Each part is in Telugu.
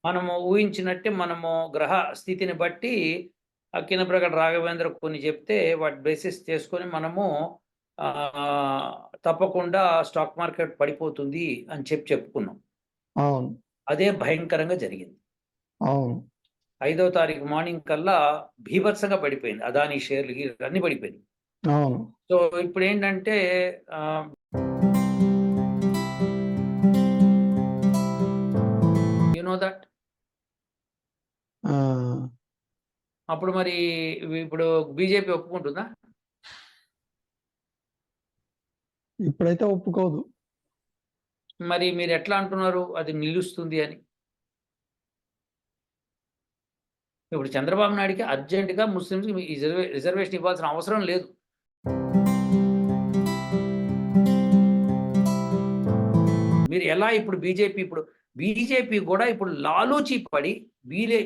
మనము ఊహించినట్టే మనము గ్రహ స్థితిని బట్టి కినప్రగడ రాఘవేంద్ర కొన్ని చెప్తే వాటి బేసిస్ చేసుకొని మనము తప్పకుండా స్టాక్ మార్కెట్ పడిపోతుంది అని చెప్పుకున్నాం. అవును. అదే భయంకరంగా జరిగింది. అవును. 5వ తారీఖు మార్నింగ్ కల్లా బీభత్సంగా పడిపోయింది. అదానీ షేర్లు అన్ని పడిపోయినాయి. అవును. సో ఇప్పుడు ఏంటంటే యు నో దట్ అప్పుడు మరి ఇప్పుడు బీజేపీ ఒప్పుకుంటుందా? ఇప్పుడైతే ఒప్పుకోదు. మరి మీరు ఎట్లా అంటున్నారు అది నిలుస్తుంది అని? ఇప్పుడు చంద్రబాబు నాయుడుకి అర్జెంటుగా ముస్లింస్కి రిజర్వేషన్ ఇవ్వాల్సిన అవసరం లేదు. మీరు ఎలా ఇప్పుడు బీజేపీ కూడా ఇప్పుడు లాలూచి పడి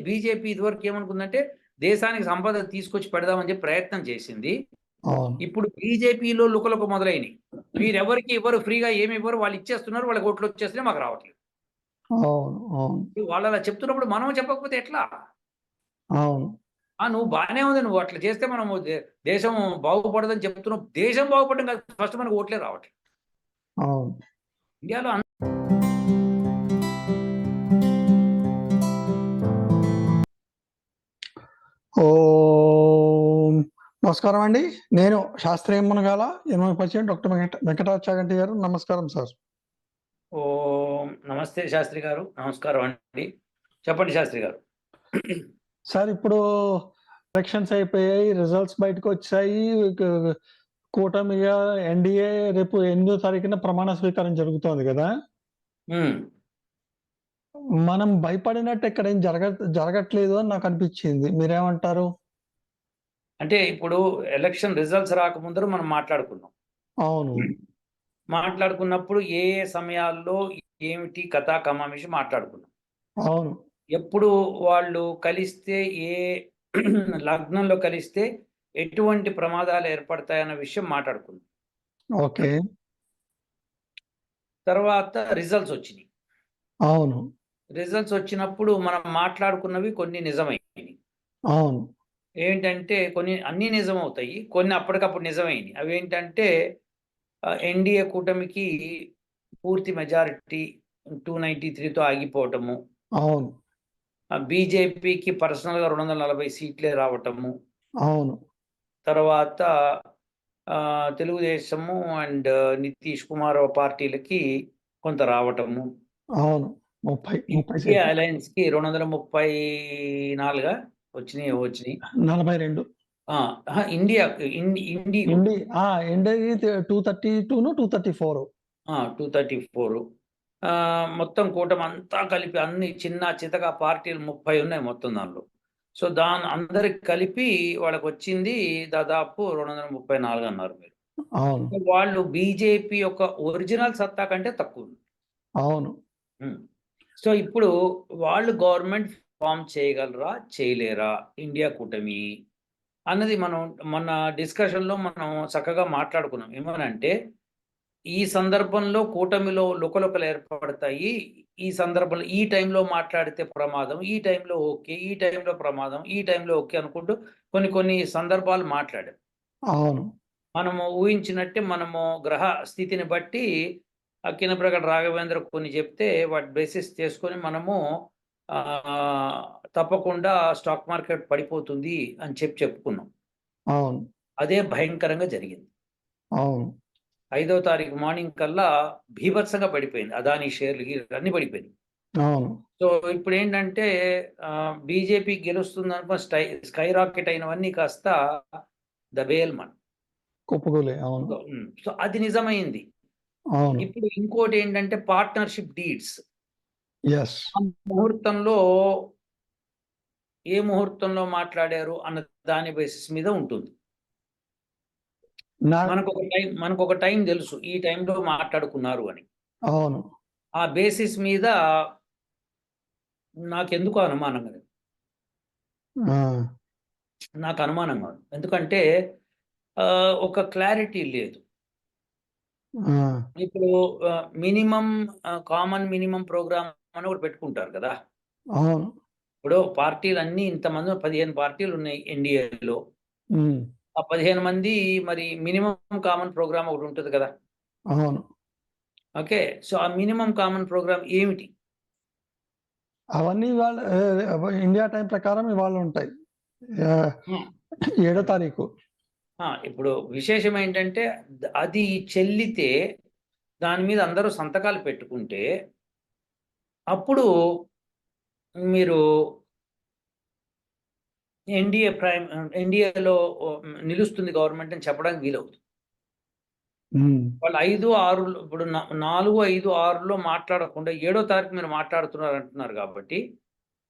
బీజేపీ ఇదివరకు ఏమనుకుందంటే దేశానికి సంపద తీసుకొచ్చి పెడదామని చెప్పి ప్రయత్నం చేసింది. ఇప్పుడు బీజేపీలో లుకలకు మొదలైనవి. వీరెవరికి ఇవ్వరు, ఫ్రీగా ఏమి ఇవ్వరు, వాళ్ళు ఇచ్చేస్తున్నారు, వాళ్ళకి ఓట్లు వచ్చేస్తున్నాయి, మాకు రావట్లేదు. వాళ్ళు అలా చెప్తున్నప్పుడు మనం చెప్పకపోతే ఎట్లా? నువ్వు బాగానే ఉంది, నువ్వు అట్లా చేస్తే మనం దేశం బాగుపడదని చెప్తున్నావు. దేశం బాగుపడడం కాదు, ఫస్ట్ మనకు ఓట్లే రావట్లేదు. ఇండియాలో నమస్కారం అండి. నేను శాస్త్రీయ మునగాల 80% డాక్టర్ వెంకటాచాగంటి గారు. నమస్కారం సార్. నమస్తే శాస్త్రి గారు. నమస్కారం అండి. చెప్పండి శాస్త్రి గారు. సార్, ఇప్పుడు ఎలక్షన్స్ అయిపోయాయి, రిజల్ట్స్ బయటకు వచ్చాయి. కూటమిగా ఎన్డీఏ రేపు 8వ తారీఖున ప్రమాణ స్వీకారం జరుగుతోంది కదా. మనం భయపడినట్టు ఇక్కడ ఏం జరగట్లేదు అని నాకు అనిపించింది. మీరేమంటారు? అంటే ఇప్పుడు ఎలక్షన్ రిజల్ట్స్ రాకముందర మనం మాట్లాడుకున్నాం. అవును. మాట్లాడుకున్నప్పుడు ఏ సమయాల్లో ఏమిటి కథా కమామిషి మాట్లాడుకున్నాం. అవును. ఎప్పుడు వాళ్ళు కలిస్తే ఏ లగ్నంలో కలిస్తే ఎటువంటి ప్రమాదాలు ఏర్పడతాయన్న విషయం మాట్లాడుకున్నాం. ఓకే. తర్వాత రిజల్ట్స్ వచ్చినాయి. అవును. రిజల్ట్స్ వచ్చినప్పుడు మనం మాట్లాడుకున్నవి కొన్ని నిజమైనవి. అవును. ఏంటంటే అన్నీ నిజమవుతాయి, కొన్ని అప్పటికప్పుడు నిజమైనవి. అవి ఏంటంటే ఎన్డీఏ కూటమికి పూర్తి మెజారిటీ 293తో ఆగిపోవటము. అవును. బీజేపీకి పర్సనల్గా 240 సీట్లే రావటము. అవును. తర్వాత తెలుగుదేశము అండ్ నితీష్ కుమార్ పార్టీలకి కొంత రావటము. అవును. 30 అలయన్స్కి 234 వచ్చినాయి. 42. ఇండియా 232, 234. మొత్తం కూటమి అంతా కలిపి అన్ని చిన్న చితక పార్టీలు 30 ఉన్నాయి మొత్తం దానిలో. సో అందరికి కలిపి వాళ్ళకి వచ్చింది దాదాపు 234 అన్నారు మీరు. వాళ్ళు బీజేపీ యొక్క ఒరిజినల్ సత్తా కంటే తక్కువ. అవును. సో ఇప్పుడు వాళ్ళు గవర్నమెంట్ ఫామ్ చేయగలరా, చేయలేరా ఇండియా కూటమి అన్నది మనం మొన్న డిస్కషన్లో మనం చక్కగా మాట్లాడుకున్నాం. ఏమనంటే ఈ సందర్భంలో కూటమిలో లుకలుకలు ఏర్పడతాయి. ఈ సందర్భంలో ఈ టైంలో మాట్లాడితే ప్రమాదం, ఈ టైంలో ఓకే, ఈ టైంలో ప్రమాదం, ఈ టైంలో ఓకే అనుకుంటూ కొన్ని సందర్భాలు మాట్లాడాం. అవును. మనము ఊహించినట్టే మనము గ్రహ స్థితిని బట్టి కినప్రగడ రాఘవేంద్ర కొన్ని చెప్తే వాటి బేసిస్ చేసుకొని మనము తప్పకుండా స్టాక్ మార్కెట్ పడిపోతుంది అని చెప్పుకున్నాం. అవును. అదే భయంకరంగా జరిగింది. అవును. 5వ తారీఖు మార్నింగ్ కల్లా బీభత్సంగా పడిపోయింది. అదానీ షేర్లు అన్ని పడిపోయినాయి. అవును. సో ఇప్పుడు ఏంటంటే బీజేపీ గెలుస్తుంది అనుకో స్కై రాకెట్ అయినవన్నీ కాస్త దబేల్మన్ కుప్పకూలే. అవును. సో అది నిజమైంది. అవును. ఇప్పుడు ఇంకోటి ఏంటంటే పార్ట్నర్షిప్ డీడ్స్. ముహూర్తంలో ఏ ముహూర్తంలో మాట్లాడారు అన్న దాని బేసిస్ మీద ఉంటుంది. మనకు ఒక టైం తెలుసు, ఈ టైంలో మాట్లాడుకున్నారు అని. అవును. ఆ బేసిస్ మీద నాకెందుకు అనుమానంగా నాకు అనుమానంగా ఉంది. ఎందుకంటే ఒక క్లారిటీ లేదు. ఆ! ఇప్పుడు మినిమమ్ కామన్ మినిమమ్ ప్రోగ్రామ్ అని ఒకటి పెట్టుకుంటారు కదా! అవును. ఇప్పుడు పార్టీలన్నీ ఇంతమంది 15 పార్టీలున్నాయి ఎన్‌డీఏలో. హ్మ్. ఆ 15 మంది మరి మినిమమ్ కామన్ ప్రోగ్రామ్ ఒకటుంటది కదా! అవును. ఓకే. సో, ఆ మినిమమ్ కామన్ ప్రోగ్రామ్ ఏమిటి? అవన్నీ ఇవాళ ఇండియా టైం ప్రకారం ఇవాళ ఉంటాయి. ఆహ్, హ్మ్. 7 తారీఖు. ఇప్పుడు విశేషం ఏంటంటే అది చెల్లితే దాని మీద అందరూ సంతకాలు పెట్టుకుంటే అప్పుడు మీరు ఎన్‌డీఏలో నిలుస్తుంది గవర్నమెంట్ అని చెప్పడానికి వీలవుతుంది. హ్మ్. వాళ్ళు 5, 6లో ఇప్పుడు 4, 5, 6లో మాట్లాడకుండా ఏడో తారీఖు మీరు మాట్లాడుతున్నారంటున్నారు కాబట్టి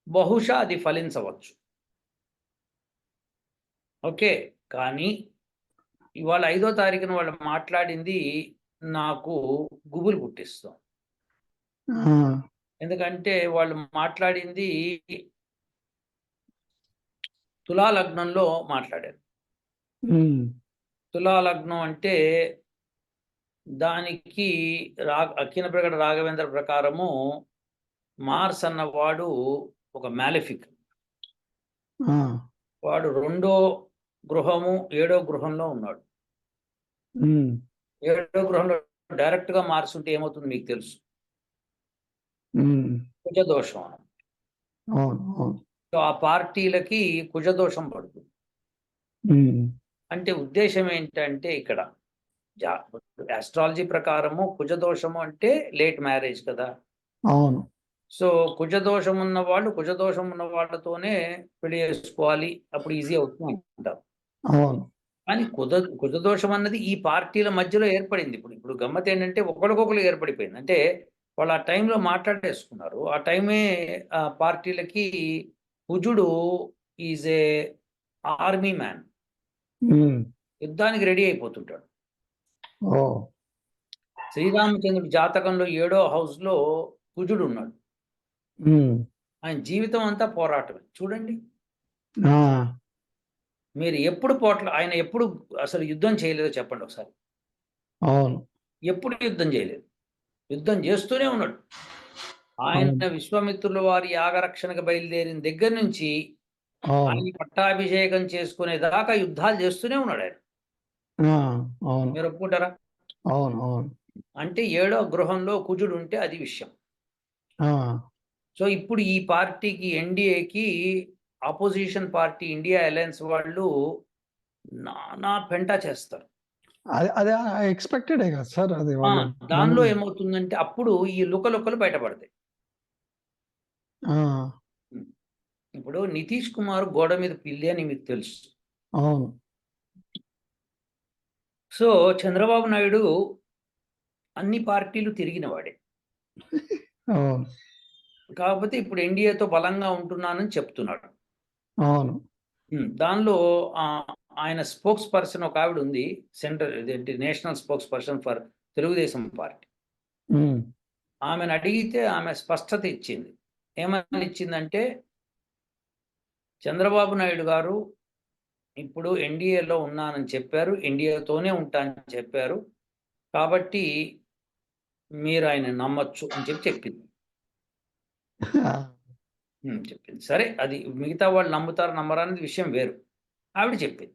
బహుశా అది ఫలించవచ్చు. ఓకే. కానీ ఇవాళ 5దో తారీఖున వాళ్ళు మాట్లాడింది నాకు గుబులు పుట్టిస్తుంది. ఆ! ఎందుకంటే వాళ్ళు మాట్లాడింది తులా లగ్నంలో మాట్లాడారు. హ్మ్. తులా లగ్నం అంటే దానికి అక్కినప్రగడ రాఘవేంద్ర ప్రకారము మార్స్ అన్నవాడు ఒక మాలెఫిక్. ఆ! వాడు రెండో గృహము, ఏడో గృహంలో ఉన్నాడు. హ్మ్. ఏడో గృహంలో డైరెక్ట్‌గా మార్స్ ఉంటే ఏమవుతుంది మీకు తెలుసు. హ్మ్. కుజదోషం అన్నమాట. అవును. అవును. సో, ఆ పార్టీలకి కుజదోషం పడుతుంది. హ్మ్. అంటే ఉద్దేశ్యం ఏంటంటే ఇక్కడ జా అస్ట్రాలజీ ప్రకారము కుజదోషము అంటే లేట్ మ్యారేజ్ కదా! అవును. సో, కుజదోషం ఉన్నవాళ్ళు కుజదోషం ఉన్న వాళ్ళతోనే పెళ్లి చేసుకోవాలి. అప్పుడు ఈజీ అవుతుంది అంటారు. అవును. కానీ కుజదోషం అన్నది ఈ పార్టీల మధ్యలో ఏర్పడింది. ఇప్పుడు గమ్మత్తేంటంటే ఒకళ్ళకొకళ్ళు ఏర్పడిపోయింది. అంటే వాళ్ళు ఆ టైంలో మాట్లాడేసుకున్నారు. ఆ టైమే పార్టీలకి కుజుడు ఈజ్ ఏ ఆర్మీ మ్యాన్. హ్మ్. యుద్ధానికి రెడీ అయిపోతుంటాడు. ఓహ్! శ్రీరామచంద్రుడి జాతకంలో ఏడో హౌస్‌లో కుజుడున్నాడు. హ్మ్. ఆయన జీవితం అంతా పోరాటమే. చూడండి. ఆ! మీరు ఆయన ఎప్పుడు అసలు యుద్ధం చేయలేదో చెప్పండి ఒకసారి? అవును. ఎప్పుడు యుద్ధం చేయలేదు. యుద్ధం చేస్తూనే ఉన్నాడు. అవును. ఆయన విశ్వామిత్రుల వారి యాగరక్షణకు బయలుదేరిన దగ్గర నుంచి అవును. ఆయన పట్టాభిషేకం చేసుకునేదాకా యుద్ధాలు చేస్తూనే ఉన్నాడాయన. ఆ! అవును. మీరు ఒప్పుకుంటారా? అవును. అవును. అంటే ఏడో గృహంలో కుజుడుంటే అది విషయం. ఆ! సో, ఇప్పుడు ఈ పార్టీకి ఎన్‌డీఏకి అపోజిషన్ పార్టీ ఇండియా అలయన్స్ వాళ్ళు నానా పెంట చేస్తారు. అది ఎక్స్‌పెక్టెడే కదా సార్! అది ఆ! వాళ్ళు దానిలో మనల్ని ఏమవుతుందంటే అప్పుడు ఈ లుకలుకలు బయటపడతాయి. ఆ! హ్మ్. ఇప్పుడు 'నితీష్ కుమార్' గోడ మీద పిల్లి అని మీకు తెలుసు. అవును. సో, 'చంద్రబాబు నాయుడు' అన్ని పార్టీలు తిరిగిన వాడే. అవును. కాకపోతే ఇప్పుడు ఎన్‌డీఏతో బలంగా ఉంటున్నానని చెప్తున్నాడు. అవును. దానిలో ఆహ్, ఆయన స్పోక్స్ పర్సన్ ఒకావిడుంది. ఇదేంటి national spokesperson for Telugu Desam party. హ్మ్. ఆమెనడిగితే ఆమె స్పష్టత ఇచ్చింది. ఏమని ఇచ్చిందంటే, "చంద్రబాబు నాయుడు గారు ఇప్పుడు ఎన్‌డీఏలో ఉన్నానని చెప్పారు. ఎన్‌డీఏతోనే ఉంటా అని చెప్పారు. కాబట్టి మీరు ఆయన్ని నమ్మొచ్చు" అని చెప్పింది. ఆ! చెప్పింది. సరే అది మిగతా వాళ్ళు నమ్ముతారా, నమ్మరా అనేది విషయం వేరు. ఆవిడ చెప్పింది.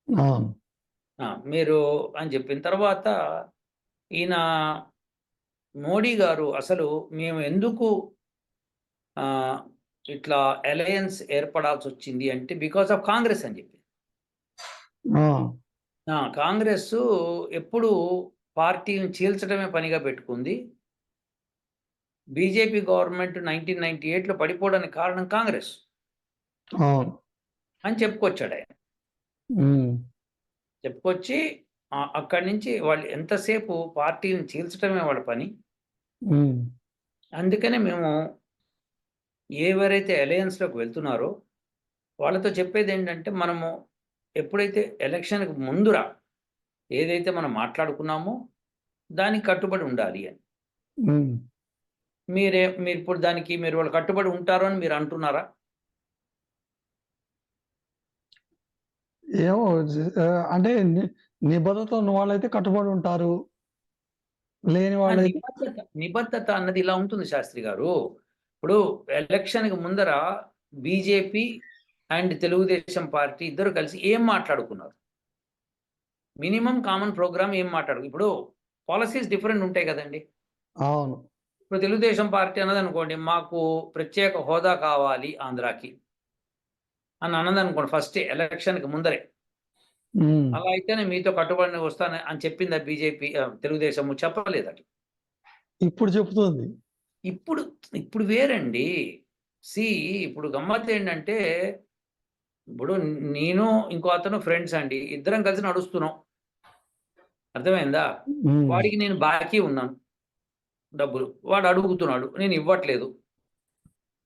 అవును. మీరు అని చెప్పిన తర్వాత ఈయన మోడీ గారు అసలు మేము ఎందుకు ఆహ్, ఇట్లా అలయన్స్ ఏర్పడాల్సొచ్చింది అంటే బికాస్ ఆఫ్ కాంగ్రెస్ అని చెప్పి. ఆ! కాంగ్రెస్సు ఎప్పుడూ పార్టీని చీల్చడమే పనిగా పెట్టుకుంది. బీజేపీ గవర్నమెంట్ 1998లో పడిపోవడానికి కారణం కాంగ్రెస్ అవును. అని చెప్పుకొచ్చాడాయన. హ్మ్. చెప్పుకొచ్చి అక్కడి నుంచి వాళ్ళు ఎంతసేపు పార్టీని చీల్చడమే వాళ్ళ పని. హ్మ్. అందుకనే మేము ఎవరైతే అలయన్స్‌లోకి వెళ్తున్నారో వాళ్ళతో చెప్పేదేంటంటే మనము ఎప్పుడైతే ఎలక్షన్‌కి ముందుర ఏదైతే మనం మాట్లాడుకున్నామో దానికి కట్టుబడి ఉండాలి అని. హ్మ్. మీరిప్పుడు దానికి మీరు వాళ్ళు కట్టుబడి ఉంటారు అని మీరు అంటున్నారా? ఏమో అంటే నిబద్ధత ఉన్న వాళ్ళైతే కట్టుబడి ఉంటారు. లేని ఆ వాళ్ళైతే నిబద్ధత అన్నది ఇలా ఉంటుంది శాస్త్రి గారు. ఇప్పుడు ఎలక్షన్‌కి ముందర బీజేపీ అండ్ తెలుగుదేశం పార్టీ ఇద్దరు కలిసి ఏం మాట్లాడుకున్నారు? మినిమమ్ కామన్ ప్రోగ్రామ్ ఏం ఇప్పుడు పాలిసీస్ డిఫరెంట్ ఉంటాయి గదండీ! అవును. ఇప్పుడు తెలుగుదేశం పార్టీ అన్నదనుకోండి, మాకు ప్రత్యేక హోదా కావాలి ఆంధ్రాకి అని అన్నదనుకోండి ఫస్టే ఎలక్షన్‌కి ముందరే. హ్మ్. అలా అయితేనే మీతో కట్టుబడి వస్తాను అని చెప్పిందా బీజేపీ తెలుగుదేశము? చెప్పలేదట. ఇప్పుడు చెప్తుంది. ఇప్పుడు ఇప్పుడు వేరండి. సీ ఇప్పుడు గమ్మత్తేంటంటే, ఇప్పుడు నేను ఇంకో అతను ఫ్రెండ్స్ అండి. ఇద్దరం కలిసి నడుస్తున్నాం. అర్థమైందా? హ్మ్. వాడికి నేను బాకీ ఉన్నాను డబ్బులు. వాడు అడుగుతున్నాడు. నేను ఇవ్వట్లేదు.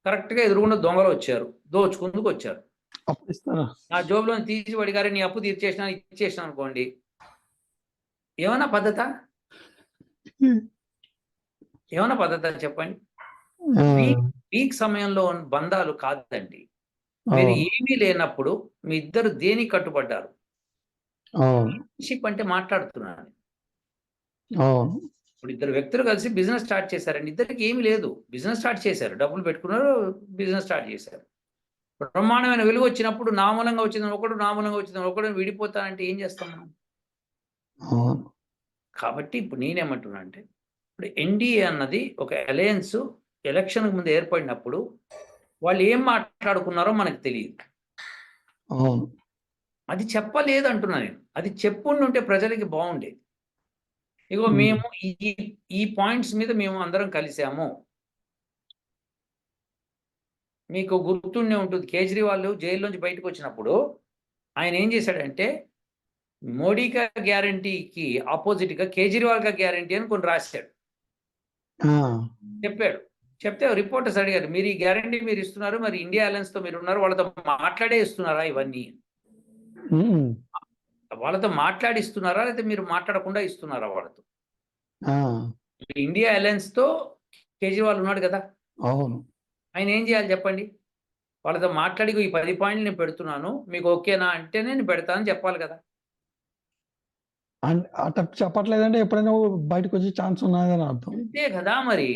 కరెక్ట్‌గా ఎదురుగుండా దొంగలొచ్చారు. దోచుకుందుకొచ్చారు. అప్పుడిస్తారా? నా జేబులోంచి తీసి వాడికి "అరె! నీ అప్పు తీర్చేసినా" ఇచ్చేసినాననుకోండి. ఏమన్నా పద్ధతా? హ్మ్. ఏమన్నా పద్ధతా చెప్పండి? ఆ! పీక్ పీక్ సమయంలో ఉన్న బంధాలు కాదండి. మీరు అవును. ఏమీ లేనప్పుడు మీ ఇద్దరు దేనికి కట్టుబడ్డారు? అవును. పార్ట్నర్‌షిప్ అంటే మాట్లాడుతున్నాను. అవును. ఇప్పుడు ఇద్దరు వ్యక్తులు కలిసి బిజినెస్ స్టార్ట్ చేశారండి. ఇద్దరికి ఏమీ లేదు. బిజినెస్ స్టార్ట్ చేశారు. డబ్బులు పెట్టుకున్నారు. బిజినెస్ స్టార్ట్ చేశారు. బ్రహ్మాండమైన వెలుగొచ్చినప్పుడు నా మూలంగా వచ్చిందని ఒకడు, నా మూలంగా వచ్చిందని ఒకడు విడిపోతానంటే ఏం చేస్తాం మనం? అవును. కాబట్టి ఇప్పుడు నేనేమంటున్నా అంటే, ఇప్పుడు ఎన్‌డీఏ అన్నది ఒక అలయన్స్ ఎలక్షన్‌కి ముందు ఏర్పడినప్పుడు వాళ్ళు ఏం మాట్లాడుకున్నారో మనకు తెలీదు. అవును. అది చెప్పలేదు అంటున్నా నేను. అది చెప్పుండుంటే ప్రజలకి బావుండేది. ఇగో హ్మ్. మేము ఈ ఈ పాయింట్స్ మీద మేము అందరం కలిసాము. మీకు గుర్తుండే ఉంటుంది. కేజ్రీవాల్ జైల్లోంచి బయటకొచ్చినప్పుడు ఆయన ఏం చేశాడంటే, మోడీ కా గ్యారంటీకి అపోజిట్‌గా కేజ్రీవాల్ కా గ్యారంటీ అని కొన్ని రాసాడు. ఆ! చెప్పాడు. చెప్తే రిపోర్టర్స్ అడిగారు. మీరు ఈ గ్యారంటీ మీరిస్తున్నారు. మరి ఇండియా అలయన్స్‌తో మీరున్నారు. వాళ్ళతో మాట్లాడే ఇస్తున్నారా ఇవన్నీ? హ్మ్. వాళ్ళతో మాట్లాడి ఇస్తున్నారా? లేకపోతే మీరు మాట్లాడకుండా ఇస్తున్నారా వాళ్ళతో? ఆ! ఇండియా అలయన్స్‌తో కేజ్రీవాల్ ఉన్నాడు గదా! అవును. ఆయన ఏం చేయాలి చెప్పండి? వాళ్ళతో మాట్లాడి "ఇగో ఈ 10 పాయింట్లు నేను పెడుతున్నాను. మీకు ఓకేనా?" అంటేనే నేను పెడతానని చెప్పాలి కదా! అట్ట చెప్పట్లేదంటే ఎప్పుడైనా బయటకొచ్చే ఛాన్స్ ఉన్నదని అర్థం. అంతే కదా మరి.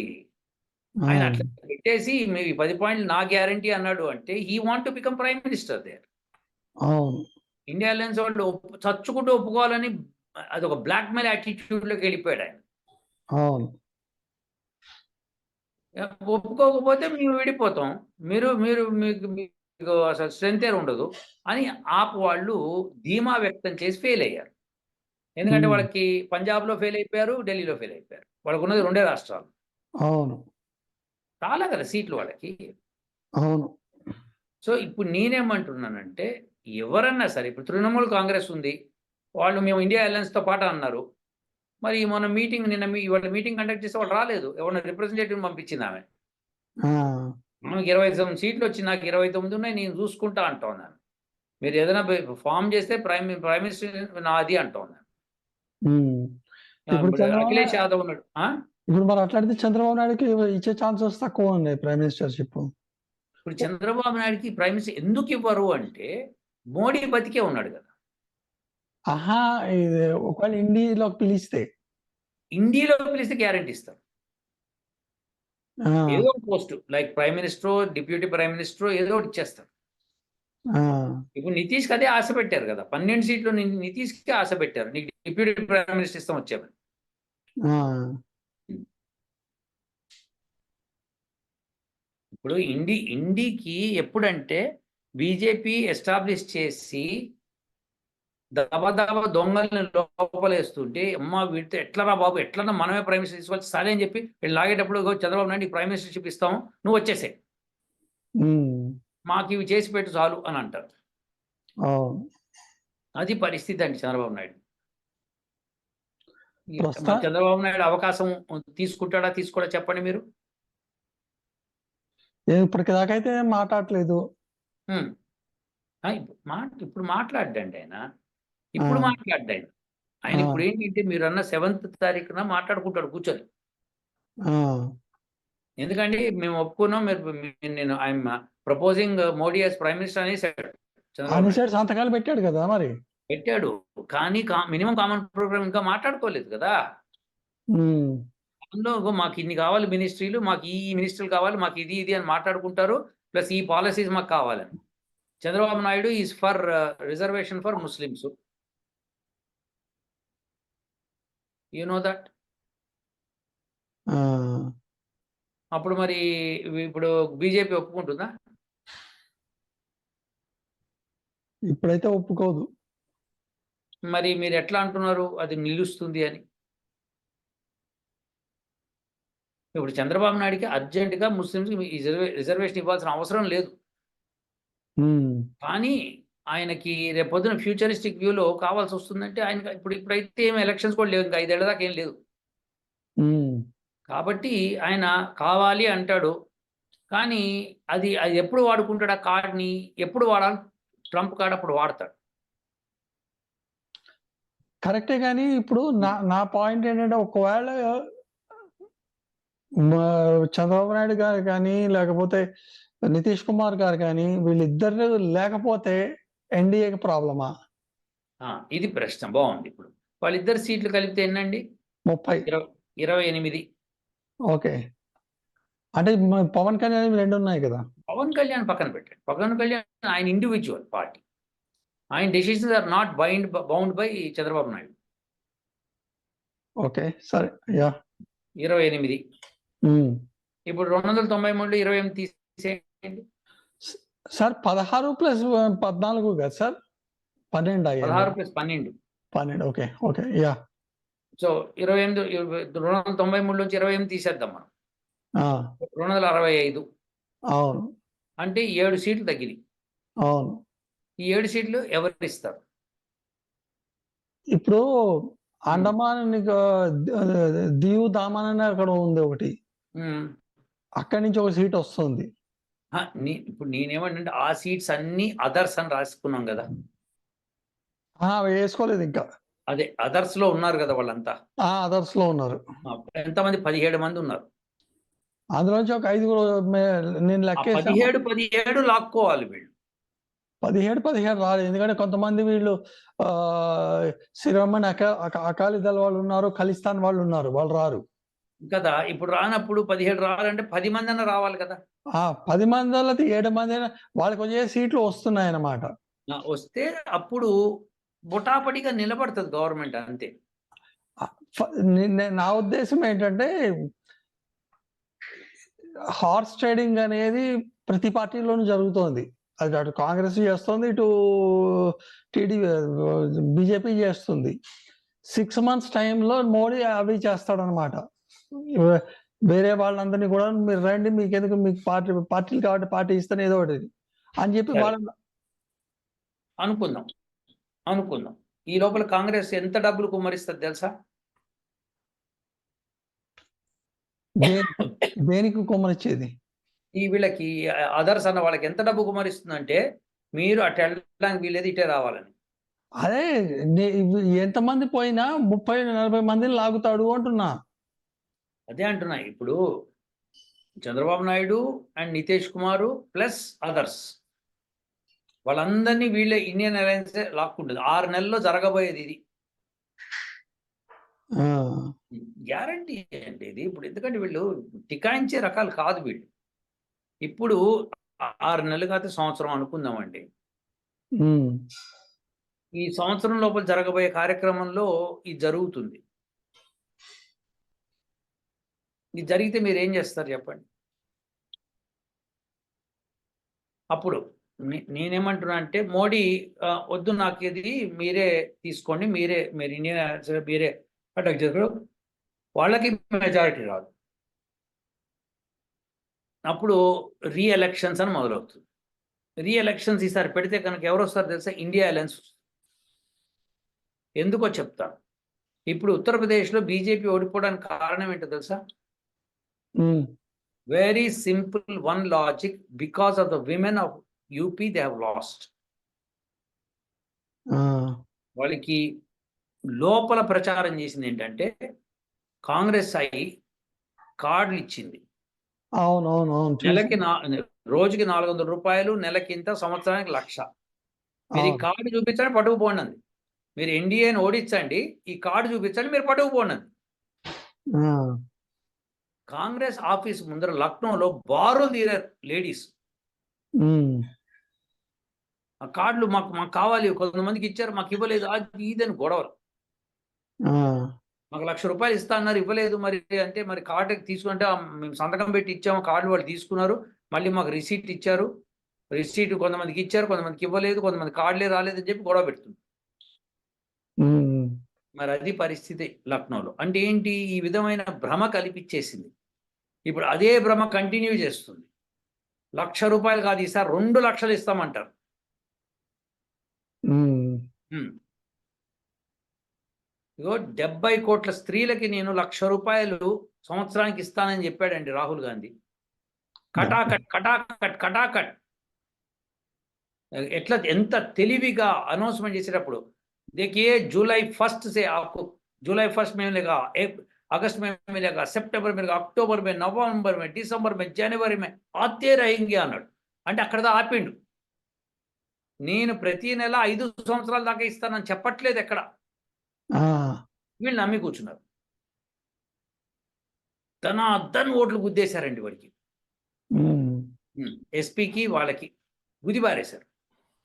ఆ! ఆయన అట్లా పెట్టేసి "మీ 10 పాయింట్లు నా గ్యారంటీ" అన్నాడు అంటే he want to become prime minister there. అవును. ఇండియా అలయన్స్ వాళ్ళు చచ్చుకుంటూ ఒప్పుకోవాలని అదొక బ్లాక్‌మెయిల్ యాటిట్యూడ్‌లోకెళ్ళిపోయాడాయన. అవును. ఒప్పుకోకపోతే మేము విడిపోతాం. మీకు అసలు స్ట్రెంతే ఉండదు అని వాళ్ళు ధీమా వ్యక్తం చేసి ఫెయిల్ అయ్యారు. ఎందుకంటే హ్మ్. వాళ్ళకి పంజాబ్‌లో ఫెయిల్ అయిపోయారు. ఢిల్లీలో ఫెయిల్ అయిపోయారు. వాళ్ళకున్నది 2 రాష్ట్రాలు. అవును. చాలా కదా సీట్లు వాళ్ళకి. అవును. సో, ఇప్పుడు నేనేమంటున్నానంటే, ఎవరన్నా సరే ఇప్పుడు తృణమూల్ కాంగ్రెస్ ఉంది. వాళ్ళు మేము ఇండియా అలయన్స్‌తో పాటు అన్నారు. మరి మొన్న మీటింగ్ నిన్న ఇవాళ మీటింగ్ కండక్ట్ చేస్తే వాళ్ళు రాలేదు. ఎవరినో రిప్రజెంటేటివ్‌ని పంపించిందామె. ఆ! ఆమెకి 29 సీట్లొచ్చి నాకు 29 ఉన్నాయి నేను చూసుకుంటా అంటోందామె. మీరు ఏదైనా ఫార్మ్ చేస్తే ప్రైమ్ మినిస్టర్ నాది అంటోందామె. హ్మ్. ఇప్పుడు ఇప్పుడు చంద్రబాబు అఖిలేష్ యాదవ్ ఉన్నాడు. ఆ! ఇప్పుడు మరి అట్లాంటిది చంద్రబాబు నాయుడుకి ఇచ్చే ఛాన్సెస్ తక్కువున్నాయి ప్రైమ్ మినిస్టర్‌షిప్. ఇప్పుడు చంద్రబాబు నాయుడుకి ప్రైమ్ మినిస్టర్ ఎందుకివ్వరు అంటే, మోడీ బతికే ఉన్నాడు గదా! అహా! ఇది ఒకవేళ ఇండీలోకి పిలిస్తే. ఇండియాలో పిలిస్తే గ్యారంటీ ఇస్తారు. ఆ! ఏదో ఒక పోస్ట్ లైక్ ప్రైమ్ మినిస్టరో, డిప్యూటీ ప్రైమ్ మినిస్టరో ఏదో ఒకటి ఇచ్చేస్తారు. ఆ! ఇప్పుడు నితీష్‌కి అదే ఆశ పెట్టారు గదా! 12 సీట్లు నితీష్‌కే ఆశ పెట్టారు. నీకు డిప్యూటీ ప్రైమ్ మినిస్టర్ ఇస్తాం వచ్చామని. ఆ! ఇప్పుడు ఇండీకి ఎప్పుడంటే బీజేపీ ఎస్టాబ్లిష్ చేసి దబదబా దొంగల్ని లోపలేస్తుంటే, అమ్మ వీడితో ఎట్లరా బాబు! ఎట్లన్నా మనమే ప్రైమ్ మినిస్టర్ తీసుకొచ్చి సరే అని చెప్పి వీళ్ళు లాగేటప్పుడు ఇగో చంద్రబాబు నాయుడు నీకు ప్రైమ్ మినిస్టర్‌షిప్ ఇస్తాము. నువ్వు వచ్చేసేయి. హ్మ్. మాకివి చేసి పెట్టు చాలు అని అంటారు. అవును. అది పరిస్థితి అండి చంద్రబాబు నాయుడు. ప్రస్తుత మరి చంద్రబాబు నాయుడు అవకాశం తీసుకుంటాడా? తీసుకోడా చెప్పండి మీరు? ఇప్పటిదాకా అయితే మాట్లాడట్లేదు. హ్మ్. ఆ! ఇప్పుడు మాట్లాడడండి ఆయన. ఆ! ఇప్పుడు మాట్లాడ్డాయన. ఆయన ఆ! ఇప్పుడేంటంటే మీరన్న 7థ్ తారీఖున మాట్లాడుకుంటాడు కూర్చొని. ఆ! ఎందుకంటే మేము ఒప్పుకున్నాం. నేను I'm proposing Modi as prime minister అనేసాడు చంద్రబాబు అన్ని నాయుడు సైడ్ సంతకాలు పెట్టాడు కదా మరి. పెట్టాడు. కానీ మినిమం కామన్ ప్రోగ్రామ్ ఇంకా మాట్లాడుకోలేదు కదా. ఉమ్. అందులో ఇగో మాకు ఇన్ని కావాలి మినిస్ట్రీలు, మాకు ఈ మినిస్ట్రీలు కావాలి, మాకు ఇది ఇది అని మాట్లాడుకుంటారు. ప్లస్ ఈ పాలసీస్ మాకు కావాలని. Chandrababu Naidu is for reservation for Muslims. You know that. ఆ, అప్పుడు మరి ఇప్పుడు బీజేపీ ఒప్పుకుంటుందా? ఇప్పుడైతే ఒప్పుకోదు. మరి మీరు ఎట్లా అంటున్నారు అది నిలుస్తుంది అని? ఇప్పుడు చంద్రబాబు నాయుడుకి అర్జెంటుగా ముస్లిమ్స్కి రిజర్వేషన్ ఇవ్వాల్సిన అవసరం లేదు. ఉమ్. కానీ ఆయనకి రేపొద్దున ఫ్యూచరిస్టిక్ వ్యూలో కావాల్సి వస్తుందంటే ఆయన ఇప్పుడైతే ఏమి ఎలక్షన్స్ కూడా లేవు, ఇంకా 5 ఏళ్ల దాకా ఏం లేదు. ఉమ్. కాబట్టి ఆయన కావాలి అంటాడు. కానీ అది ఎప్పుడు వాడుకుంటాడు ఆ కార్డ్ని? ఎప్పుడు వాడాలి? ట్రంప్ కార్డ్ అప్పుడు వాడతాడు. కరెక్టే, కానీ ఇప్పుడు నా పాయింట్ ఏంటంటే, ఒకవేళ చంద్రబాబు నాయుడు గారు కానీ, లేకపోతే నితీష్ కుమార్ గారు కానీ, వీళ్ళిద్దరు లేకపోతే ఎన్డీఏకి ప్రాబ్లమా? ఇది ప్రశ్న బాగుంది. ఇప్పుడు వాళ్ళిద్దరు సీట్లు కలిపితే ఎన్నండి? 30. 28. ఓకే. అంటే పవన్ కళ్యాణ్ 2 ఉన్నాయి కదా. పవన్ కళ్యాణ్ పక్కన పెట్టండి. పవన్ కళ్యాణ్ ఆయన ఇండివిజువల్ పార్టీ. ఆయన decisions are not bound by Chandrababu Naidu. Okay, సరే. యా. 28. ఇప్పుడు 293 28 తీసేయండి. సార్ 16 + 14 కదా సార్? 12 అయ్యాయి. 16 + 12. 12. Okay, okay. యా. సో 28 293 నుంచి 28 తీసేద్దాం మనం. 265. అవును, అంటే 7 సీట్లు తగ్గినాయి. అవును. ఈ 7 సీట్లు ఎవరు ఇస్తారు? ఇప్పుడు అండమాన్ దీవు దామన్ అని అక్కడ ఉంది ఒకటి, అక్కడి నుంచి ఒక సీట్ వస్తుంది. ఇప్పుడు నేనేమంటే ఆ సీట్స్ అన్ని అదర్స్ అని రాసుకున్నాం కదా. వేసుకోలేదు ఇంకా. అదే అదర్స్ లో ఉన్నారు కదా వాళ్ళంతా. అదర్స్ లో ఉన్నారు. ఎంతమంది? 17 మంది ఉన్నారు. అందులోంచి ఒక 5 నేను లెక్కేసాను. 17 లాక్కోవాలి వీళ్ళు. 17 రాలేదు. ఎందుకంటే కొంతమంది వీళ్ళు శిరోమణి అకాలీదళ వాళ్ళు ఉన్నారు, ఖలిస్తాన్ వాళ్ళు ఉన్నారు, వాళ్ళు రారు కదా. ఇప్పుడు రానప్పుడు 17 రావాలంటే 10 మంది అన్న రావాలి కదా. 10 మంది 7 మంది వాళ్ళకి వచ్చే సీట్లు వస్తున్నాయి అన్నమాట. వస్తే అప్పుడు బొటాపడిగా నిలబడుతుంది గవర్నమెంట్, అంతే. నా ఉద్దేశం ఏంటంటే, హార్స్ ట్రేడింగ్ అనేది ప్రతి పార్టీలోనూ జరుగుతోంది. అది అటు కాంగ్రెస్ చేస్తుంది, ఇటు బీజేపీ చేస్తుంది. 6 మంత్స్ టైంలో మోడీ అవి చేస్తాడనమాట. వేరే వాళ్ళందరినీ కూడా మీరు రండి, మీకెందుకు, మీకు పార్టీలు కాబట్టి పార్టీ ఇస్తాను ఏదో ఒకటి అని చెప్పి వాళ్ళని అనుకుందాం. ఈ లోపల కాంగ్రెస్ ఎంత డబ్బులు కుమ్మరిస్తుంది తెలుసా? దేనికి కుమ్మరిచ్చేది? ఈ వీళ్ళకి అదర్స్ అన్న వాళ్ళకి ఎంత డబ్బు కుమ్మరిస్తుందంటే, మీరు అటు వెళ్ళడానికి వీలేదు, ఇటే రావాలని. అదే ఎంతమంది పోయినా 30-40 మందిని లాగుతాడు అంటున్నా. అదే అంటున్నా. ఇప్పుడు Chandrababu Naidu and Nitish Kumar plus others వాళ్ళందరినీ వీళ్ళే ఇండియన్ అలయన్స్ లాక్కుంటుంది. 6 నెలల్లో జరగబోయేది ఇది. గ్యారంటీ అంటే ఇది. ఇప్పుడు ఎందుకంటే వీళ్ళు టికాయించే రకాలు కాదు వీళ్ళు. ఇప్పుడు 6 నెలలు కాదు, సంవత్సరం అనుకుందామండి. ఈ సంవత్సరం లోపల జరగబోయే కార్యక్రమంలో ఇది జరుగుతుంది. ఇది జరిగితే మీరు ఏం చేస్తారు చెప్పండి? అప్పుడు నేనేమంటున్నా అంటే, మోడీ వద్దు, నాకు ఇది మీరే తీసుకోండి, మీరు ఇండియన్ మీరే అటాక్ చేస్తారు, వాళ్ళకి మెజారిటీ రాదు. అప్పుడు రీఎలక్షన్స్ అని మొదలవుతుంది. రీఎలక్షన్స్ ఈసారి పెడితే కనుక ఎవరు వస్తారు తెలుసా? India alliance. ఎందుకో చెప్తాను. ఇప్పుడు ఉత్తరప్రదేశ్లో బీజేపీ ఓడిపోవడానికి కారణం ఏంటో తెలుసా? Very simple, one logic. Because of the women of UP they have lost. వాళ్ళకి లోపల ప్రచారం చేసింది ఏంటంటే, కాంగ్రెస్ అయి కార్డులు ఇచ్చింది. అవునవును. నెలకి రోజుకి 400 రూపాయలు, నెలకింత, సంవత్సరానికి 1,00,000. మీరు ఈ అవును. కార్డు చూపించండి పట్టుకుపోండి అంది. మీరు ఎన్డీఏని ఓడించండి, ఈ కార్డు చూపించండి, మీరు పట్టుకుపోండి అంది. ఆ! కాంగ్రెస్ ఆఫీస్ ముందర లక్నోలో బారులు తీరారు లేడీస్. హ్మ్. ఆ కార్డులు మాకు మాకు కావాలి, కొంతమందికి ఇచ్చారు, మాకు ఇవ్వలేదు, అది ఇదని గొడవలు. ఆ! మాకు ₹1,00,000 ఇస్తా అన్నారు, ఇవ్వలేదు మరి అంటే, మరి కార్డు తీసుకుంటే మేము సంతకం పెట్టి ఇచ్చాము, కార్డు వాళ్ళు తీసుకున్నారు, మళ్ళీ మాకు రిసీట్ ఇచ్చారు. రిసీట్ కొంతమందికి ఇచ్చారు, కొంతమందికి ఇవ్వలేదు, కొంతమంది కార్డులే రాలేదని చెప్పి గొడవ పెడుతుంది. హ్మ్. మరి అది పరిస్థితి లక్నోలో. అంటే ఏంటి? ఈ విధమైన భ్రమ కల్పించేసింది. ఇప్పుడు అదే భ్రమ కంటిన్యూ చేస్తుంది. ₹1,00,000 కాదు, ఈసారి 2,00,000 ఇస్తామంటారు. హ్మ్. హ్మ్. ఇగో 70 కోట్ల స్త్రీలకి నేను ₹1,00,000 సంవత్సరానికి ఇస్తానని చెప్పాడండి రాహుల్ గాంధీ. కటాకట్, కటాకట్, కటాకట్. ఎట్లా ఎంత తెలివిగా అనౌన్స్‌మెంట్ చేసేటప్పుడు. देखिए जुलाई 1 से आपको जुलाई 1 में मिलेगा, अगस्त में मिलेगा, సెప్టెంబర్ में मिलेगा, అక్టోబర్ में, నవంబర్ में, డిసెంబర్ में, జనవరి में आते रहेंगे అన్నాడు. అంటే అక్కడితో ఆపిండు. నేను ప్రతి నెల 5 సంవత్సరాల దాకా ఇస్తానని చెప్పట్లేదు ఎక్కడ. ఆ! వీళ్ళు నమ్మి కూర్చున్నారు. ధనాధన్ ఓట్లు గుద్దేశారండి వాడికి. హ్మ్. ఎస్పీకి వాళ్ళకి గుది పారేశారు.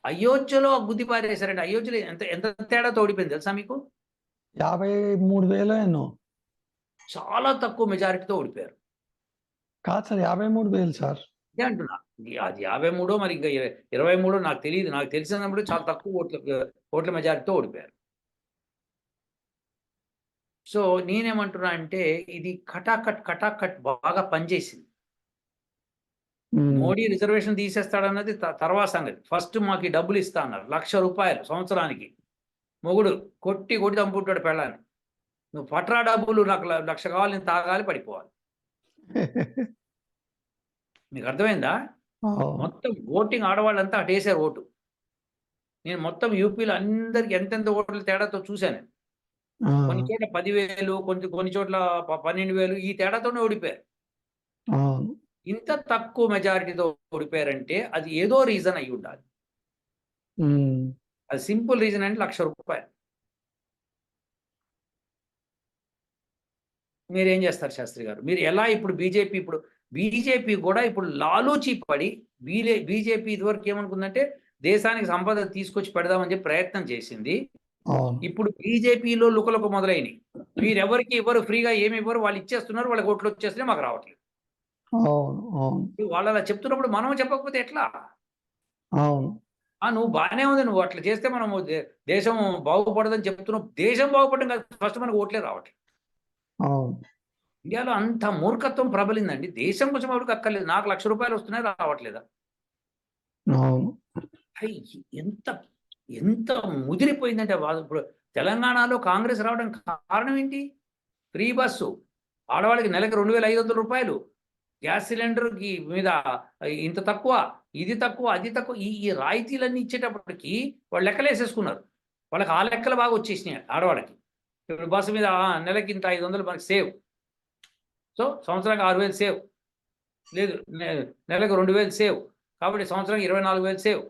అయోధ్యలో గుద్ది పారేశారండి. అయోధ్యలో ఎంత ఎంత తేడాతో ఓడిపోయింది తెలుసా మీకు? 53,000 ఎన్నో. చాలా తక్కువ మెజారిటీతో ఓడిపోయారు. కాదు సార్ 53,000 సార్. అదే అంటున్నా. అది 53 మరి ఇంకా 23 నాకు తెలీదు. నాకు తెలిసినప్పుడు చాలా తక్కువ ఓట్ల మెజారిటీతో ఓడిపోయారు. సో నేనేమంటున్నా అంటే ఇది కటాకట్, కటాకట్ బాగా పనిచేసింది. హ్మ్. మోడీ రిజర్వేషన్ తీసేస్తాడన్నది తర్వాత సంగతి. ఫస్ట్ మాకు ఈ డబ్బులు ఇస్తా అన్నారు. ₹1,00,000 సంవత్సరానికి. మొగుడు కొట్టి కొట్టి చంపుకుంటాడు పెళ్ళాన్ని. నువ్వు పట్రా డబ్బులు, నాకు 1,00,000 కావాలి, నేను తాగాలి, పడిపోవాలి. మీకు అర్థమైందా? అవును. మొత్తం ఓటింగ్ ఆడవాళ్ళంతా అటేసారు ఓటు. నేను మొత్తం యూపీలో అందరికి ఎంతెంత ఓట్ల తేడాతో చూశాను. ఆ! కొన్ని చోట్ల 10,000, కొన్ని చోట్ల 12,000 ఈ తేడాతోనే ఓడిపోయారు. అవును. ఇంత తక్కువ మెజారిటీతో ఓడిపోయారంటే అది ఏదో రీజన్ అయ్యి ఉండాలి. హ్మ్. అది సింపుల్ రీజన్ అంటే ₹1,00,000. మీరేం చేస్తారు శాస్త్రి గారు? మీరు ఎలా ఇప్పుడు బీజేపీ కూడా ఇప్పుడు లాలూచీ పడి బీజేపీ ఇదివరకు ఏమనుకుందంటే దేశానికి సంపద తీసుకొచ్చి పెడదామని చెప్పి ప్రయత్నం చేసింది. అవును. ఇప్పుడు బీజేపీలో లుకలుక మొదలైనయి. వీరెవరికి ఇవ్వరు, ఫ్రీగా ఏమి ఇవ్వరు, వాళ్ళు ఇచ్చేస్తున్నారు, వాళ్ళకి ఓట్లు వచ్చేస్తున్నాయి, మాకు రావట్లేదు. అవును. అవును. వాళ్ళు అలా చెప్తున్నప్పుడు మనం చెప్పకపోతే ఎట్లా? అవును. నువ్వు బానే ఉంది. నువ్వు అట్లా చేస్తే మనము దేశం బాగుపడదని చెప్తున్నావు. దేశం బాగుపడడం కాదు, ఫస్ట్ మనకు ఓట్లే రావట్లేదు. అవును. ఇండియాలో అంత మూర్ఖత్వం ప్రబలిందండి. దేశం కోసం ఎవరికీ అక్కర్లేదు. నాకు ₹1,00,000 వస్తున్నాయి, రావట్లేదా? అవును. అయ్ ఎంత ఎంత ముదిరిపోయిందంటే ఇప్పుడు తెలంగాణలో కాంగ్రెస్ రావడానికి కారణం ఏంటి? Free bus. ఆడవాళ్ళకి నెలకి ₹2,500. గ్యాస్ సిలిండర్‌కి మీద ఇంత తక్కువ, ఇది తక్కువ, అది తక్కువ. ఈ ఈ రాయితీలన్నీ ఇచ్చేటప్పటికి వాళ్ళు లెక్కలేసేసుకున్నారు. వాళ్ళకి ఆ లెక్కలు బాగా వచ్చేసినాయి ఆడవాళ్ళకి. ఇప్పుడు బస్సు మీద నెలకి ఇంత 500 మనకి సేవ్. సో, సంవత్సరానికి 6,000 సేవ్. లేదు నెలకు 2,000 సేవ్. కాబట్టి సంవత్సరానికి 24,000 సేవ్.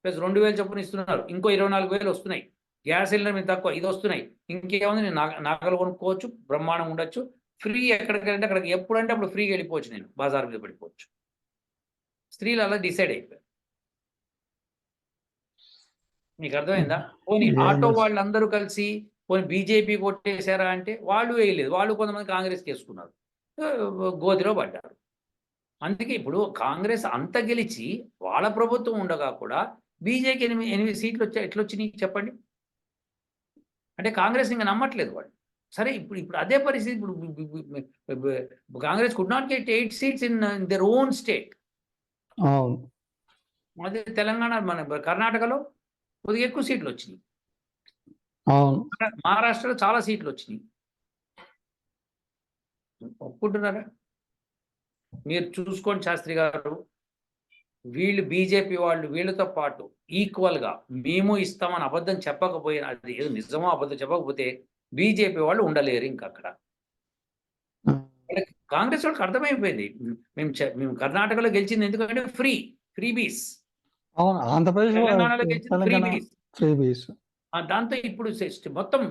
ప్లస్ 2,000 చొప్పున ఇస్తున్నారు. ఇంకో 24,000 వస్తున్నాయి. గ్యాస్ సిలిండర్ మీద తక్కువ ఇదొస్తున్నాయి. ఇంకేముంది, నేను నగలు కొనుక్కోవచ్చు, బ్రహ్మాండంగా ఉండొచ్చు. ఫ్రీ ఎక్కడికంటే అక్కడికి, ఎప్పుడంటే అప్పుడు ఫ్రీగా వెళ్ళిపోవచ్చు, నేను బజార్ మీద పడిపోవచ్చు. స్త్రీలు అలా డిసైడ్ అయిపోయారు. మీకు అర్థమైందా? పోనీ ఏం ఆటో చేస్ వాళ్ళందరూ కలిసి పోనీ బీజేపీకి ఓటేసారా అంటే వాళ్ళు వేయలేదు. వాళ్ళు కొంతమంది కాంగ్రెస్‌కేసుకున్నారు. గోతిలో పడ్డారు. అందుకే ఇప్పుడు కాంగ్రెస్ అంత గెలిచి వాళ్ళ ప్రభుత్వం ఉండగా కూడా బీజేపీకి 8 సీట్లు ఎట్లొచ్చినాయి చెప్పండి? అంటే కాంగ్రెస్‌ని ఇంక నమ్మట్లేదు వాళ్ళు. సరే ఇప్పుడు అదే పరిస్థితి. ఇప్పుడు Congress could not get 8 seats in their own state. అవును. అదే తెలంగాణ, మన కర్ణాటకలో కొద్దిగా ఎక్కువ సీట్లొచ్చినాయి. అవును. మహారాష్ట్రలో చాలా సీట్లొచ్చినాయి. ఒప్పుకుంటున్నారా? మీరు చూసుకోండి శాస్త్రి గారు. వీళ్ళు బీజేపీ వాళ్ళు వీళ్ళతో పాటు ఈక్వల్‌గా మేము ఇస్తామని అబద్ధం చెప్పకపోయినా, అది ఏదో నిజమో అబద్ధం చెప్పకపోతే బీజేపీ వాళ్ళు ఉండలేరు ఇంకక్కడ. ఆ! వాళ్ళకి కాంగ్రెస్ వాళ్ళకి అర్థమైపోయింది. మేము కర్ణాటకలో గెలిచింది ఎందుకంటే ఫ్రీబీస్. అవును. ఆంధ్రప్రదేశ్ తెలంగాణలో గెలిచింది ఫ్రీ తెలంగాణ బీస్. ఫ్రీ బీస్. దాంతో ఇప్పుడు మొత్తం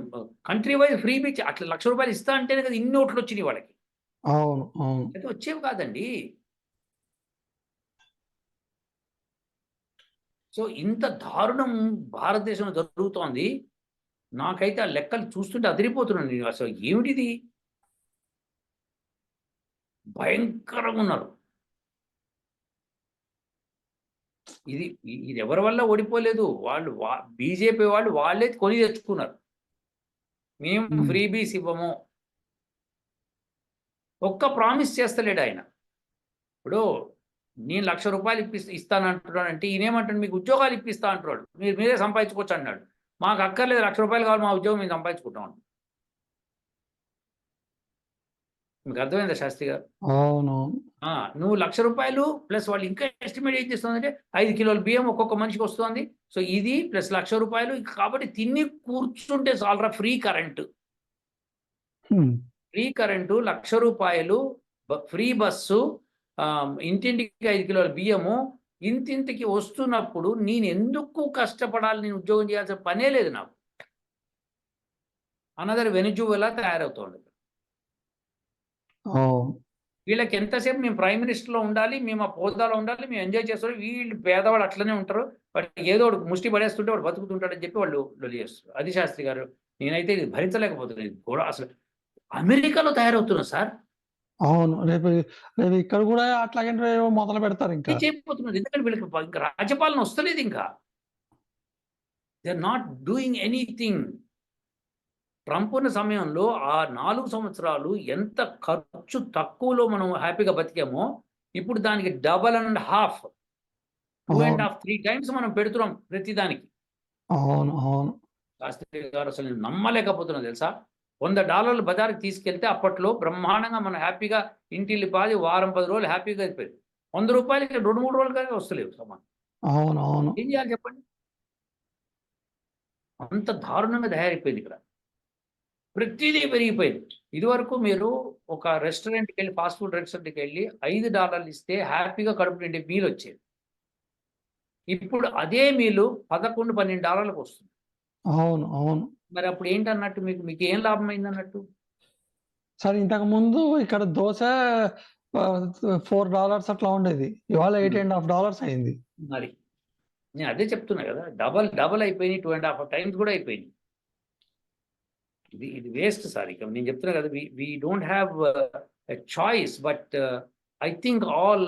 కంట్రీ వైజ్ ఫ్రీ బీచ్ అట్లా ₹1,00,000 ఇస్తా అంటేనే కదా ఇన్ని ఓట్లు వచ్చినాయి వాళ్ళకి. అవును. అవును. అయితే వచ్చేవి కాదండి. సో ఇంత దారుణం భారతదేశంలో జరుగుతోంది. నాకైతే ఆ లెక్కలు చూస్తుంటే అదిరిపోతున్నాను నేను. అసలు ఏమిటిది? భయంకరంగా ఉన్నారు. ఇది ఎవరి వల్ల ఓడిపోలేదు. వాళ్ళు బీజేపీ వాళ్ళు వాళ్ళే కొని తెచ్చుకున్నారు. మేము హ్మ్. ఫ్రీ బీస్ ఇవ్వము. ఒక్క ప్రామిస్ చేస్తలేడు ఆయన. ఇప్పుడు నేను ₹1,00,000 ఇస్తానంటున్నాడంటే ఈయనేమంటాడు, మీకు ఉద్యోగాలు ఇప్పిస్తా అంటున్నాడు. మీరే సంపాదించుకోవచ్చు అన్నాడు. మాకు అక్కర్లేదు ₹1,00,000 కావాలి, మా ఉద్యోగం మేము సంపాదించుకుంటాం అన్నాడు. మీకు అర్థమైందా శాస్త్రి గారు? అవును. నువ్వు ₹1,00,000 ప్లస్ వాళ్ళు ఇంకా ఎస్టిమేట్ ఏం చేస్తుందంటే 5 కిలోల బియ్యం ఒక్కొక్క మనిషికి వస్తోంది. సో ఇది ప్లస్ ₹1,00,000 కాబట్టి తిని కూర్చుంటే చాలురా ఫ్రీ కరెంట్. హ్మ్. ఫ్రీ కరెంటు ₹1,00,000 ఫ్రీ బస్సు, ఇంటింటికి 5 కిలోల బియ్యము, ఇంతింతికి వస్తున్నప్పుడు నేనెందుకు కష్టపడాలి? నేను ఉద్యోగం చేయాల్సిన పనే లేదు నాకు. అనదర్ వెనిజువెలా తయారవుతోంది. అవును. వీళ్ళకి ఎంతసేపు మేము ప్రైమ్ మినిస్టర్‌లో ఉండాలి, మేము ఆ హోదాలో ఉండాలి, మేము ఎంజాయ్ చేస్తాం. వీళ్ళు పేదవాళ్ళు అట్లనే ఉంటారు. బట్ ఏదో ఒకటి ముష్టి పడేస్తుంటే వాడు బతుకుతుంటాడని చెప్పి వాళ్ళు లొల్లి చేస్తారు. అది శాస్త్రి గారు. నేనైతే ఇది భరించలేకపోతున్నాను. ఇది కూడా అసలు అమెరికాలో తయారవుతున్నారు సార్. అవును. రేపు రేపు ఇక్కడ గూడా అట్లాగనే ఏవో మొదలు పెడతారింకా. చేయకపోతున్నారు. ఎందుకంటే వీళ్ళకి ఇంకా రాజ్యపాలన వస్తలేదింకా. They are not doing anything. Trump ఉన్న సమయంలో ఆ 4 సంవత్సరాలు ఎంత ఖర్చు తక్కువలో మనం హ్యాపీగా బతికామో, ఇప్పుడు దానికి డబల్ అండ్ హాఫ్, 2 అవును. ½ 3 టైమ్స్ మనం పెడుతున్నాం ప్రతి దానికి. అవును. అవును. శాస్త్రి గారు అసలు నేను నమ్మలేకపోతున్నా తెలుసా? $100 బజార్‌కి తీసుకెళ్తే అప్పట్లో బ్రహ్మాండంగా మనం హ్యాపీగా ఇంటిల్లిపాది వారం 10 రోజులు హ్యాపీగా అయిపోయేది. ₹100కి 2, 3 రోజులకే వస్తలేవు సామాను. అవును. అవును. ఏం చేయాలి చెప్పండి? అంత దారుణంగా తయారైపోయింది ఇక్కడ. ప్రతీదీ పెరిగిపోయింది. ఇదివరకు మీరు ఒక రెస్టారెంట్‌కెళ్ళి ఫాస్ట్ ఫుడ్ రెస్టారెంట్‌కెళ్ళి $5 ఇస్తే హ్యాపీగా కడుపు నిండే మీల్ వచ్చేది. ఇప్పుడు అదే మీలు $11, $12కి వస్తుంది. అవును. అవును. మరి అప్పుడు ఏంటన్నట్టు మీకేం లాభమైందన్నట్టు? సరే ఇంతకుముందు ఇక్కడ దోస $4 అట్లా ఉండేది. ఇవాళ హ్మ్. $8.50 అయింది. మరి. నేను అదే చెప్తున్నా గదా! డబల్ అయిపోయినాయి. 2 ½ టైమ్స్ గూడా అయిపోయినాయి. ఇది వేస్ట్ సార్. ఇక నేను చెప్తున్నా కదా! We don't have a choice. But I think all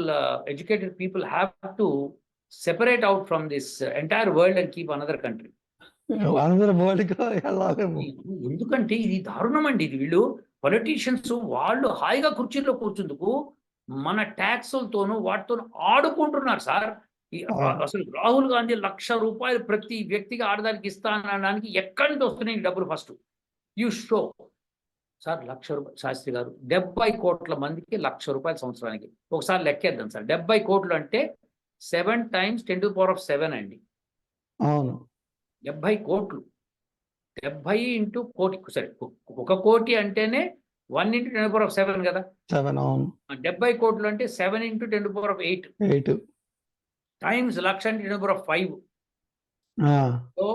educated people have to separate out from this entire world and keep another country. అందరూ వరల్డ్‌కి ఎళ్ళాలేమో. ఎందుకంటే ఇది దారుణమండి. ఇది వీళ్ళు పొలిటీషియన్స్ వాళ్ళు హాయిగా కుర్చీలో కూర్చుందుకు మన టాక్సులతోను వాటితోను ఆడుకుంటున్నారు సార్. అవును. అసలు రాహుల్ గాంధీ ₹1,00,000 ప్రతి వ్యక్తికి ఆడదానికి ఇస్తా అనడానికి ఎక్కడి నుంచి వస్తున్నాయి ఈ డబ్బులు first? You show. Sir ₹1,00,000 Shastri garu 70,00,00,000 మందికి ₹1,00,000 సంవత్సరానికి. ఒకసారి లెక్కేద్దాం సార్. 70,00,00,000 అంటే 7 టైమ్స్ 10⁻7 అండి. అవును. 70,00,00,000. 70 ఇంటూ కోటి సరే. ఒక కోటి అంటేనే 1 ఇంటూ 10⁻7 కదా! 7 అవును. 70,00,00,000 అంటే 7 ఇంటూ 10⁻8 8 టైమ్స్ 1,00,000 ఇంటూ 10⁻5. ఆ! సో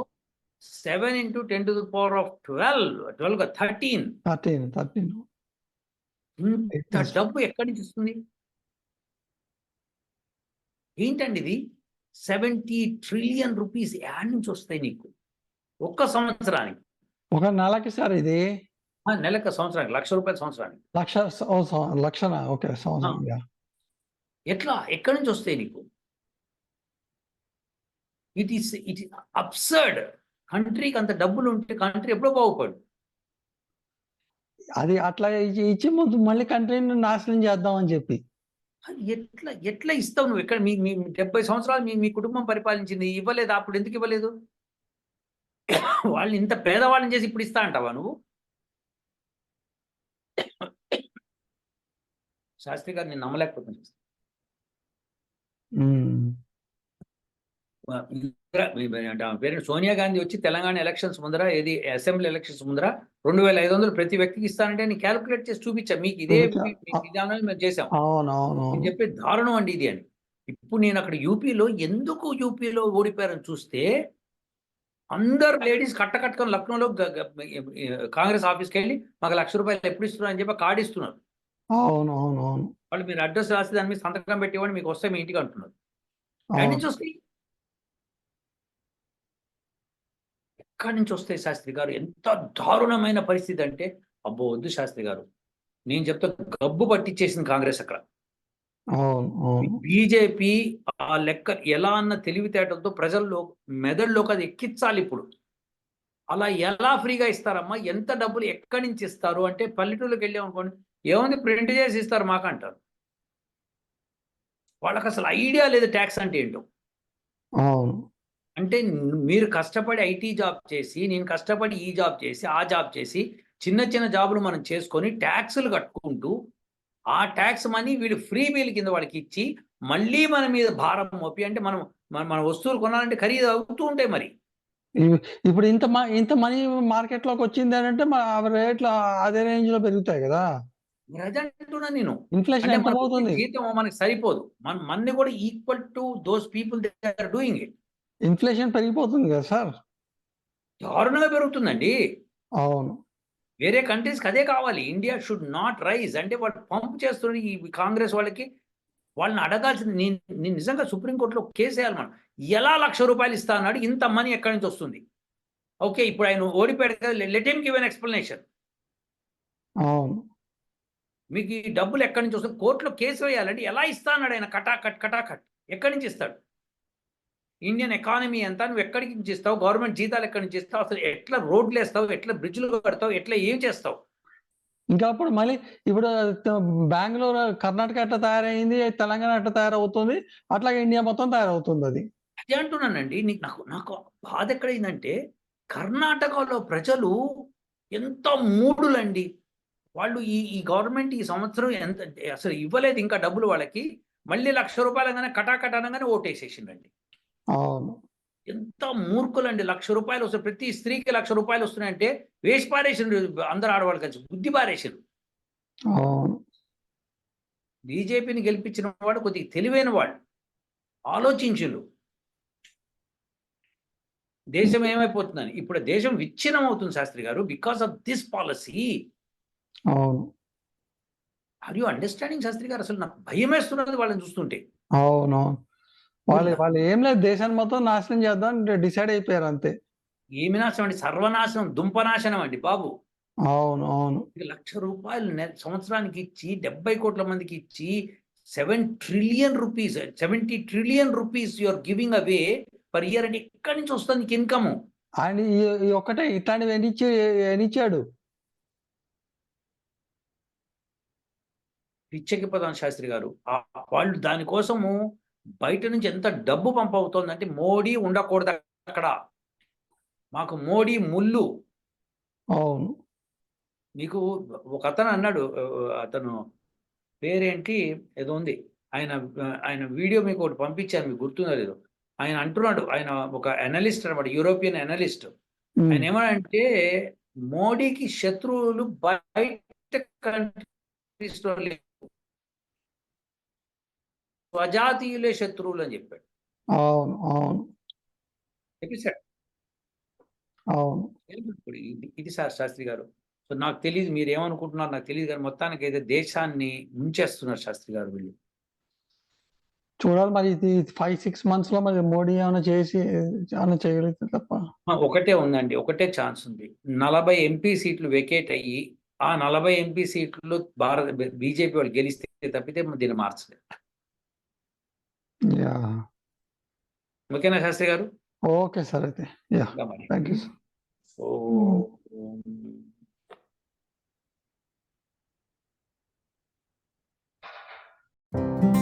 7 ఇంటూ 10⁻12 12 కాదు 13. 13 ఇంత 18 డబ్బు ఎక్కడి నుంచి వస్తుంది? ఏంటండి ఇది? 70 ట్రిలియన్ రూపీస్ యాడ నుంచి వస్తాయి నీకు? ఒక్క సంవత్సరానికి. ఒక నెలకి సార్ ఇది. నెలకా సంవత్సరానికి ₹1,00,000 సంవత్సరానికి. లక్ష లక్షనా? ఓకే. ఆ! సంవత్సరం యాహ్! ఎట్లా? ఎక్కడి నుంచి వస్తాయి నీకు? It is absurd. కంట్రీకి అంత డబ్బులుంటే కంట్రీ ఎప్పుడో బాగుపడు. అది అట్లా ఇచ్చి ముందు మళ్ళీ కంట్రీని నాశనం చేద్దాం అని చెప్పి. ఎట్లా ఇస్తావు నువ్వు? ఎక్కడ మీ మీ 70 సంవత్సరాలు మీ మీ కుటుంబం పరిపాలించింది. ఇవ్వలేదా? అప్పుడు ఎందుకు ఇవ్వలేదు? వాళ్ళని ఇంత పేదవాళ్ళని చేసి ఇప్పుడు ఇస్తా అంటావా నువ్వు? శాస్త్రి గారు నేను నమ్మలేకపోతున్నాను. హ్మ్. అంటే ఆమె పేరేంటి సోనియా గాంధీ వచ్చి తెలంగాణ ఎలక్షన్స్ ముందర అసెంబ్లీ ఎలక్షన్స్ ముందర 2,500 ప్రతి వ్యక్తికి ఇస్తానంటే నేను కాలిక్యులేట్ చేసి చూపించా. మీకు ఇదే విధానాన్ని మేము చేసాం. అవునవునవును. నేను చెప్పేది దారుణం అండి ఇది అని. ఇప్పుడు నేను అక్కడ యూపీలో ఎందుకు యూపీలో ఓడిపోయారని చూస్తే అందరు లేడీస్ కట్టుకొని లక్నోలో కాంగ్రెస్ ఆఫీస్కి వెళ్ళి మాకు ₹1,00,000 ఎప్పుడు ఇస్తున్నారు అని చెప్పి కార్డు ఇస్తున్నారు. అవును అవును అవును వాళ్ళు మీరు అడ్రస్ రాసి దాని మీద సంతకం పెట్టివ్వండి మీకు వస్తే మీ ఇంటికి అంటున్నారు. ఎక్కడి నుంచి వస్తాయి? ఎక్కడి నుంచి వస్తాయి శాస్త్రి గారు? ఎంత దారుణమైన పరిస్థితి అంటే అబ్బో వద్దు శాస్త్రి గారు. నేను చెప్తా గబ్బు పట్టించేసింది కాంగ్రెస్ అక్కడ. అవును అవును బీజేపీ ఆ లెక్క ఎలా అన్న తెలివితేటలతో ప్రజల్లో మెదడులోకి అది ఎక్కించాలి ఇప్పుడు. అలా ఎలా ఫ్రీగా ఇస్తారమ్మా? ఎంత డబ్బులు ఎక్కడి నుంచి ఇస్తారు? అంటే పల్లెటూళ్ళకి వెళ్ళామనుకోండి, ఏముంది ప్రింట్ చేసి ఇస్తారు మాకంటారు. వాళ్ళకసలు ఐడియా లేదు ట్యాక్స్ అంటే ఏంటో. అవును అంటే మీరు కష్టపడి ఐటీ జాబ్ చేసి, నేను కష్టపడి ఈ జాబ్ చేసి, ఆ జాబ్ చేసి, చిన్న చిన్న జాబులు మనం చేసుకొని ట్యాక్సులు కట్టుకుంటూ, ఆ ట్యాక్స్ మనీ వీళ్ళు ఫ్రీ వీల్ కింద వాళ్ళకిచ్చి, మళ్ళీ మన మీద భారం మోపి అంటే మనం మన మన వస్తువులు కొనాలంటే ఖరీదు అవుతూ ఉంటాయి మరి. ఇప్పుడు ఇంత మనీ మార్కెట్‌లోకి వచ్చింది అనంటే రేట్లు అదే రేంజ్‌లో పెరుగుతాయి గదా! మరి అదే అంటున్నా నేను. ఇన్‌ఫ్లేషన్ అంటే ఎంత మనకొచ్చే పోతుంది? జీతం మనకు సరిపోదు. మనది కూడా equal to those people they are doing it. Inflation పెరిగిపోతుంది గదా సార్! దారుణంగా పెరుగుతుందండి. అవును. వేరే కంట్రీస్‌కి అదే కావాలి. India should not rise. అంటే వాళ్ళు పంప్ చేస్తున్న ఈ కాంగ్రెస్ వాళ్ళకి వాళ్ళని అడగాల్సింది నేను నేను నిజంగా సుప్రీం కోర్ట్‌లో కేసేయాలి మనం. ఎలా ₹1,00,000 ఇస్తా అన్నాడు? ఇంత మనీ ఎక్కడి నుంచి వస్తుంది? ఓకే. ఇప్పుడు ఆయన ఓడిపోయాడు కదా! Let him give an explanation. అవును. మీకు ఈ డబ్బులు ఎక్కడి నుంచి వస్తుంది? కోర్ట్‌లో కేసు వేయాలంటే ఎలా ఇస్తా అన్నాడు ఆయన కటాకట్, కటాకట్. ఎక్కడి నుంచి ఇస్తాడు? ఇండియన్ ఎకానమీ ఎంత? నువ్వు ఎక్కడి నుంచి ఇస్తావు? గవర్నమెంట్ జీతాలు ఎక్కడి నుంచి ఇస్తావు? అసలు ఎట్లా రోడ్లేస్తావు? ఎట్లా బ్రిడ్జ్‌లు కడతావు? ఎట్లా ఏం చేస్తావు? ఇంకా అప్పుడు మళ్ళీ ఇప్పుడు బెంగుళూరు, కర్ణాటక ఎట్లా తయారయింది, తెలంగాణ ఎట్లా తయారవుతుంది, అట్లాగే ఇండియా మొత్తం తయారవుతుందది. అదే అంటున్నానండి. నాకు నాకు బాధ ఎక్కడైందంటే, కర్ణాటకలో ప్రజలు ఎంత మూఢులండి. వాళ్ళు ఈ ఈ గవర్నమెంట్ ఈ సంవత్సరం ఎంత అసలు ఇవ్వలేదు ఇంకా డబ్బులు వాళ్ళకి. మళ్ళీ ₹1,00,000 అనగానే కటాకట్ అనంగానే ఓటేసేసిండండి. అవును. ఎంత మూర్ఖులండి. ₹1,00,000 వస్తాయి. ప్రతి స్త్రీకి ₹1,00,000 వస్తున్నాయంటే వేసి పారేసిండ్రు అందరు ఆడవాళ్ళు కలిసి. బుద్ధి పారేసిండ్రు. అవును. బీజేపీని గెలిపించిన వాడు కొద్దిగా తెలివైన వాడు. ఆలోచించిండ్రు. దేశం ఏమైపోతుందని. ఇప్పుడు దేశం విచ్ఛిన్నం అవుతుంది శాస్త్రి గారు. Because of this policy. అవును. ఆర్ యూ అండర్‌స్టాండింగ్ శాస్త్రి గారు? అసలు నాకు భయమేస్తున్నది వాళ్ళని చూస్తుంటే. అవునవును. మీరు వాళ్ళు ఏం లేదు, దేశాన్ని మొత్తం నాశనం చేద్దాం అని డిసైడ్ అయిపోయారు అంతే. ఏమి నాశనం అండి? సర్వనాశనం, దుంపనాశనం అండి బాబు. అవును. అవును. ఇక ₹1,00,000 సంవత్సరానికి ఇచ్చి 70,00,00,000 మందికి ఇచ్చి రూ. 70 trillion you are giving away per year అంటే ఎక్కడి నుంచి వస్తుంది నీకు ఇన్‌కము? ఆయన ఈ ఒక్కటే ఇట్లాంటివి ఎన్నిచ్చాడు. పిచ్చెక్కిపోతాం శాస్త్రి గారు. వాళ్ళు దాని కోసము బయట నుంచి ఎంత డబ్బు పంపవుతోందంటే మోడీ ఉండకూడదక్కడ. మాకు మోడీ ముల్లు. అవును. మీకు ఒకతను అన్నాడు అతను పేరేంటి ఏదో ఉంది. ఆయన ఆయన వీడియో మీకోటి పంపించాను మీకు గుర్తుందో లేదో. ఆయన అంటున్నాడు. ఆయన ఒక అనలిస్ట్ అన్నమాట. European analyst. హ్మ్. ఆయనేమనంటే మోడీకి శత్రువులు బయట కంట్రీస్‌లో లేరు. స్వజాతీయులే శత్రువులని చెప్పాడు. అవును. అవును. చెప్పేసాడు. అవును. ఇప్పుడు ఇది శాస్త్రి గారు. సో, నాకు తెలీదు మీరేమనుకుంటున్నారో నాకు తెలీదు గానీ మొత్తానికైతే దేశాన్ని ముంచేస్తున్నారు శాస్త్రి గారు వీళ్ళు. చూడాలి మరి ఇది 5, 6 మంత్స్‌లో మరి మోడీ ఏమైనా చేయగలిగితే తప్ప. ఒకటే ఉందండి. ఒకటే ఛాన్స్ ఉంది. 40 ఎంపీ సీట్లు వేకేట్ అయ్యి, ఆ 40 ఎంపీ సీట్లలో బీజేపీ వాళ్ళు గెలిస్తే తప్పితే దీన్ని మార్చలేం. యాహ్! ఓకేనా శాస్త్రి గారు? ఓకే సార్ అయితే. యాహ్! ఇంకా మరి. Thank you sir. హ్మ్. ఓం